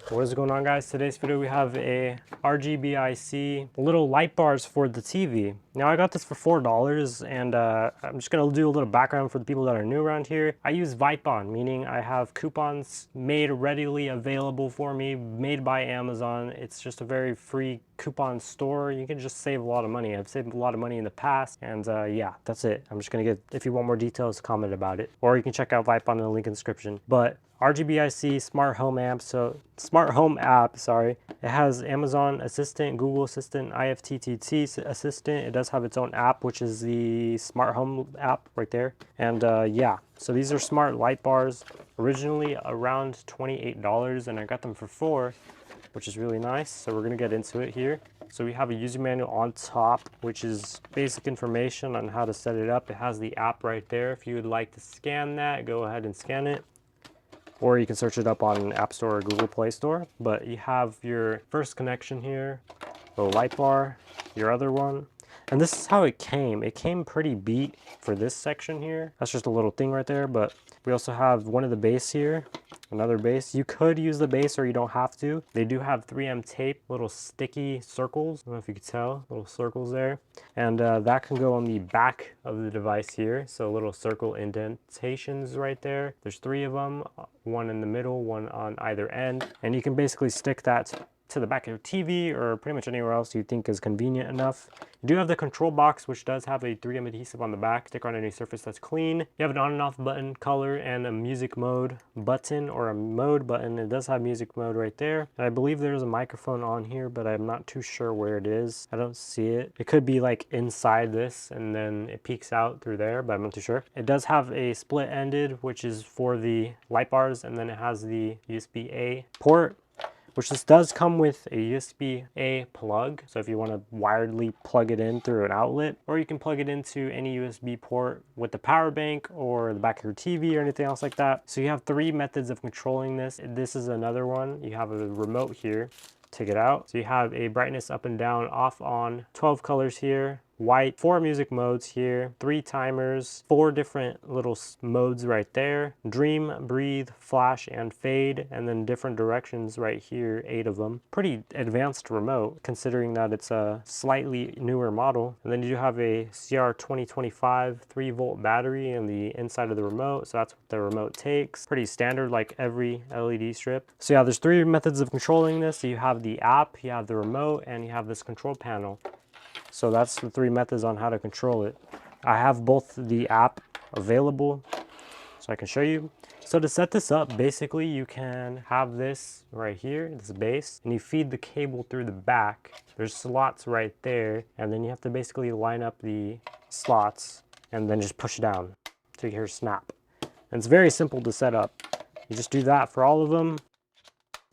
What is going on, guys? Today's video we have a RGBIC little light bars for the TV. Now I got this for $4 and I'm just gonna do a little background for the people that are new around here. I use Vipon, meaning I have coupons made readily available for me, made by Amazon. It's just a very free coupon store. You can just save a lot of money. I've saved a lot of money in the past, and yeah, that's it. I'm just gonna get, if you want more details, comment about it, or you can check out Vipon in the link in the description. But RGBIC smart home app, sorry. It has Amazon Assistant, Google Assistant, IFTTT Assistant. It does have its own app, which is the smart home app right there. And yeah, so these are smart light bars, originally around $28, and I got them for $4, which is really nice. So we're gonna get into it here. So we have a user manual on top, which is basic information on how to set it up. It has the app right there. If you would like to scan that, go ahead and scan it. Or you can search it up on App Store or Google Play Store. But you have your first connection here, the light bar, your other one. And this is how it came. It came pretty beat for this section here. That's just a little thing right there, but we also have one of the base here, another base. You could use the base or you don't have to. They do have 3M tape, little sticky circles. I don't know if you could tell, little circles there. And that can go on the back of the device here. So little circle indentations right there. There's 3 of them, one in the middle, one on either end. And you can basically stick that to the back of your TV or pretty much anywhere else you think is convenient enough. You do have the control box, which does have a 3M adhesive on the back. Stick on any surface that's clean. You have an on and off button, color, and a music mode button or a mode button. It does have music mode right there. And I believe there's a microphone on here, but I'm not too sure where it is. I don't see it. It could be like inside this and then it peeks out through there, but I'm not too sure. It does have a split ended, which is for the light bars, and then it has the USB-A port, which this does come with a USB-A plug. So if you want to wirely plug it in through an outlet, or you can plug it into any USB port with the power bank or the back of your TV or anything else like that. So you have 3 methods of controlling this. This is another one. You have a remote here. Take it out. So you have a brightness up and down, off, on, 12 colors here. White, 4 music modes here, 3 timers, 4 different little modes right there. Dream, breathe, flash, and fade, and then different directions right here, 8 of them. Pretty advanced remote, considering that it's a slightly newer model. And then you do have a CR2025 3-volt battery in the inside of the remote, so that's what the remote takes. Pretty standard, like every LED strip. So yeah, there's 3 methods of controlling this. So you have the app, you have the remote, and you have this control panel. So that's the 3 methods on how to control it. I have both the app available so I can show you. So to set this up, basically you can have this right here, this base, and you feed the cable through the back. There's slots right there, and then you have to basically line up the slots and then just push down so you hear snap. And it's very simple to set up. You just do that for all of them.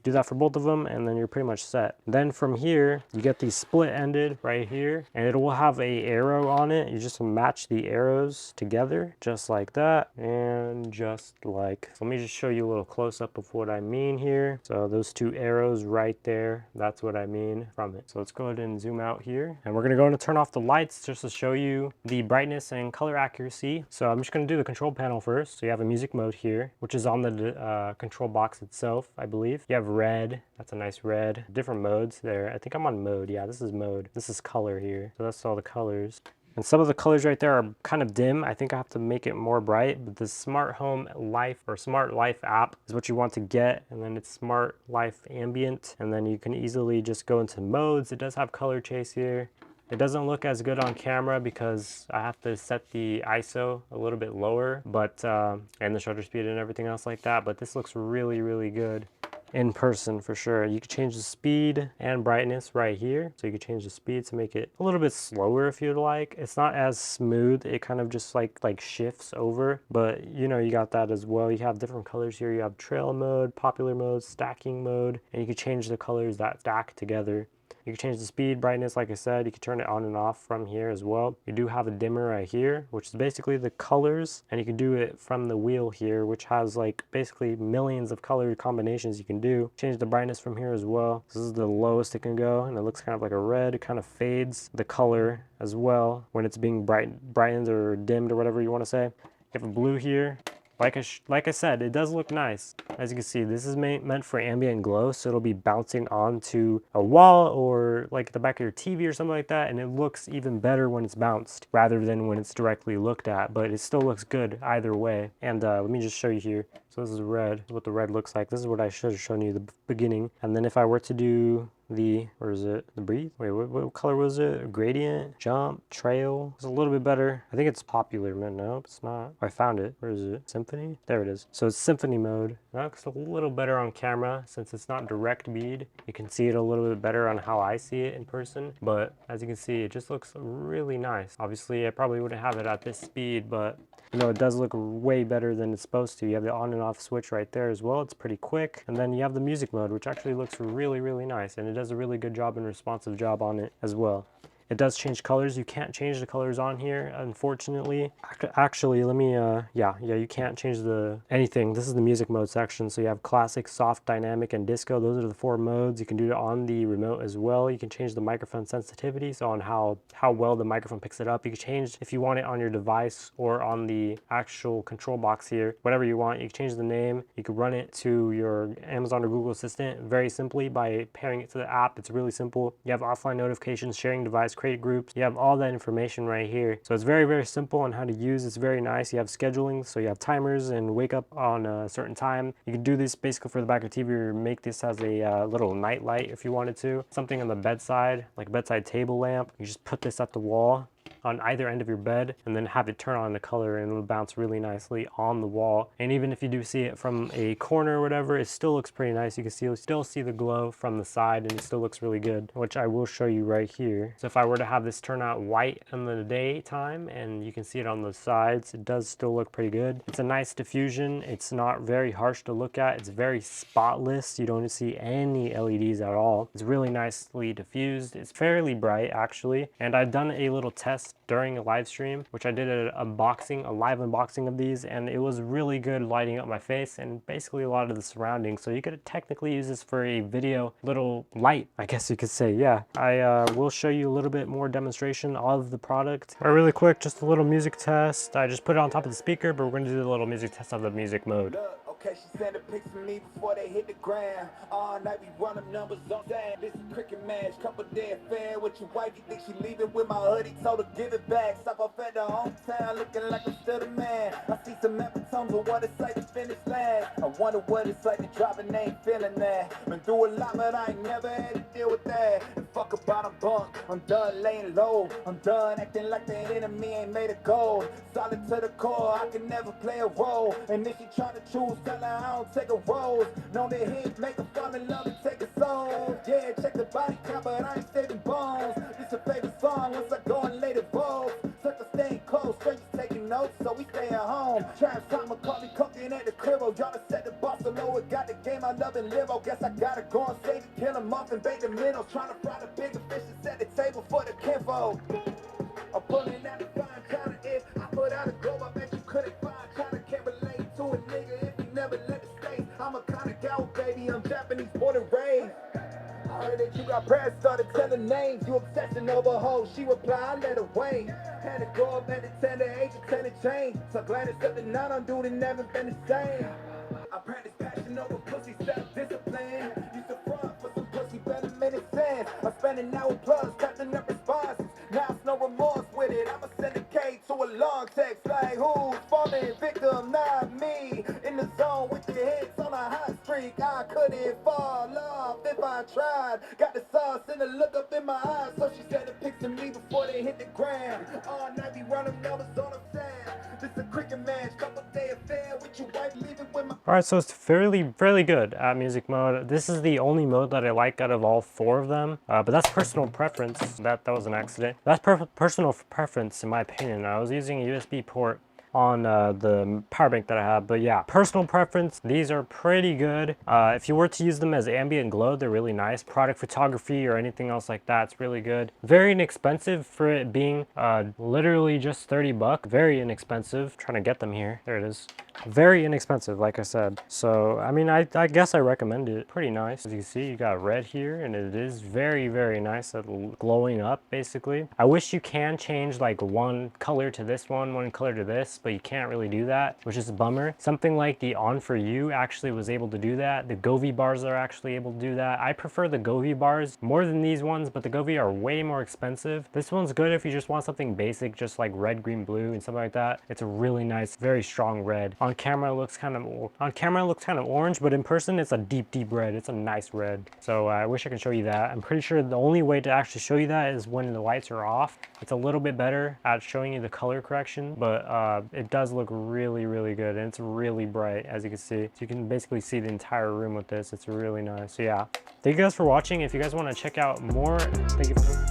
Do that for both of them, and then you're pretty much set. Then from here, you get these split ended right here, and it will have a arrow on it. You just match the arrows together, just like that, and just like. So let me just show you a little close up of what I mean here. So those 2 arrows right there, that's what I mean from it. So let's go ahead and zoom out here, and we're gonna go and turn off the lights just to show you the brightness and color accuracy. So I'm just gonna do the control panel first. So you have a music mode here, which is on the control box itself, I believe. You have red, that's a nice red. Different modes there. I think I'm on mode. Yeah, this is mode. This is color here. So that's all the colors. And some of the colors right there are kind of dim. I think I have to make it more bright, but the Smart Home Life or Smart Life app is what you want to get. And then it's Smart Life Ambient. And then you can easily just go into modes. It does have color chase here. It doesn't look as good on camera because I have to set the ISO a little bit lower, but and the shutter speed and everything else like that. But this looks really, really good in person for sure. You can change the speed and brightness right here. So you can change the speed to make it a little bit slower if you'd like. It's not as smooth. It kind of just like shifts over, but you know, you got that as well. You have different colors here. You have trail mode, popular mode, stacking mode, and you can change the colors that stack together. You can change the speed, brightness, like I said. You can turn it on and off from here as well. You do have a dimmer right here, which is basically the colors, and you can do it from the wheel here, which has like basically millions of color combinations you can do. Change the brightness from here as well. This is the lowest it can go, and it looks kind of like a red. It kind of fades the color as well when it's being brightened or dimmed or whatever you want to say. You have a blue here. like I said, it does look nice. As you can see, this is meant for ambient glow, so it'll be bouncing onto a wall or like the back of your TV or something like that, and it looks even better when it's bounced rather than when it's directly looked at, but it still looks good either way. And let me just show you here. So this is red. This is what the red looks like. This is what I should have shown you at the beginning. And then if I were to do the, where is it? The breathe? Wait, what color was it? Gradient, jump, trail. It's a little bit better. I think it's popular, man. No, it's not. I found it. Where is it? Symphony? There it is. So it's Symphony Mode. That looks a little better on camera since it's not direct bead. You can see it a little bit better on how I see it in person. But as you can see, it just looks really nice. Obviously, I probably wouldn't have it at this speed, but you know, it does look way better than it's supposed to. You have the on and off switch right there as well. It's pretty quick. And then you have the music mode, which actually looks really, really nice. And it does a really good job and responsive job on it as well. It does change colors. You can't change the colors on here, unfortunately. Actually, let me, yeah, you can't change anything. This is the music mode section. So you have classic, soft, dynamic, and disco. Those are the 4 modes. You can do it on the remote as well. You can change the microphone sensitivity, so on how well the microphone picks it up. You can change if you want it on your device or on the actual control box here, whatever you want. You can change the name. You can run it to your Amazon or Google Assistant very simply by pairing it to the app. It's really simple. You have offline notifications, sharing device, create groups. You have all that information right here. So it's very, very simple on how to use. It's very nice. You have scheduling, so you have timers and wake up on a certain time. You can do this basically for the back of the TV or make this as a little night light if you wanted to. Something on the bedside, like a bedside table lamp. You just put this at the wall on either end of your bed and then have it turn on the color and it'll bounce really nicely on the wall. And even if you do see it from a corner or whatever, it still looks pretty nice. You can still see the glow from the side and it still looks really good, which I will show you right here. So if I were to have this turn out white in the daytime and you can see it on the sides, it does still look pretty good. It's a nice diffusion. It's not very harsh to look at. It's very spotless. You don't see any LEDs at all. It's really nicely diffused. It's fairly bright actually. And I've done a little test during a live stream, which I did a live unboxing of these, and it was really good lighting up my face and basically a lot of the surroundings. So you could technically use this for a video little light, I guess you could say. Yeah, I will show you a little bit more demonstration of the product. All right, really quick, just a little music test. I just put it on top of the speaker, but we're gonna do a little music test of the music mode. Okay, she sent a pics of me before they hit the ground. All night we run them numbers on that. This is cricket match, couple day affair with your wife. You think she leaving with my hoodie? Told her give it back. Stop off at the hometown, looking like I'm still the man. I see some epitomes of what it's like to finish last. I wonder what it's like to drop and ain't feeling that. Been through a lot, but I ain't never had to deal with that. And fuck about a bunk, I'm done laying low. I'm done acting like the enemy ain't made of gold. Solid to the core, I can never play a role. And if you try to choose, tell her I don't take a rose. Know that hit, make her fall in love and take a soul. Yeah, check the body count, but I ain't saving bones. This a favorite song once I go and lay the balls. Circle staying close, strangers taking notes, so we stay at home. Trap time, call me cooking at the crib. Y'all done set the boss low, it got the game I love and live. Oh, guess I gotta go and save it, kill him off and bait the middle. Trying to fry the bigger fish and set the table for the kinfolk. I'm pulling out the fine China. If I put out a globe, I bet you couldn't find China. Can't relate to a nigga if you never let it stay. I'm a kind of gal, baby, I'm Japanese born and raised. I heard that you got prayers, started telling names. You obsession over hoes, she replied, I let her wait. Had to grow up at the tender age of 10 and change. So glad it's something I don't do that never been the same. I practice passion over pussy, self-discipline. Used to front for some pussy, better minute sense. I spend an hour plus, typing up responses. Now it's no remorse with it, I'ma send a K to a long text like who's falling victim, not me. In the zone with the hits on a hot streak, I couldn't fall off if I tried. Got the sauce and the look up in my eyes, so she said a pics of me before they hit the ground. All night we run them numbers on the sand. This a cricket match, couple day affair with your wife leaving with my... Alright, so it's fairly good at music mode. This is the only mode that I like out of all 4 of them, but that's personal preference. That was an accident. That's personal preference in my opinion. I was using a USB port on the power bank that I have, but yeah, personal preference, these are pretty good. If you were to use them as ambient glow, they're really nice. Product photography or anything else like that, it's really good. Very inexpensive for it being literally just 30 bucks. Very inexpensive. Trying to get them here. There it is. Very inexpensive, like I said. So I mean, I guess I recommend it. Pretty nice. As you can see, you got red here, and it is very nice at glowing up basically. I wish you can change like one color to this one color to this, but you can't really do that, which is a bummer. Something like the On For You actually was able to do that. The Govee bars are actually able to do that. I prefer the Govee bars more than these ones, but the Govee are way more expensive. This one's good if you just want something basic, just like red, green, blue, and something like that. It's a really nice, very strong red. On camera, it looks kind of orange, but in person, it's a deep, deep red. It's a nice red. So I wish I could show you that. I'm pretty sure the only way to actually show you that is when the lights are off. It's a little bit better at showing you the color correction, but it does look really, really good, and it's really bright, as you can see. So you can basically see the entire room with this. It's really nice. So yeah, thank you guys for watching. If you guys want to check out more, thank you for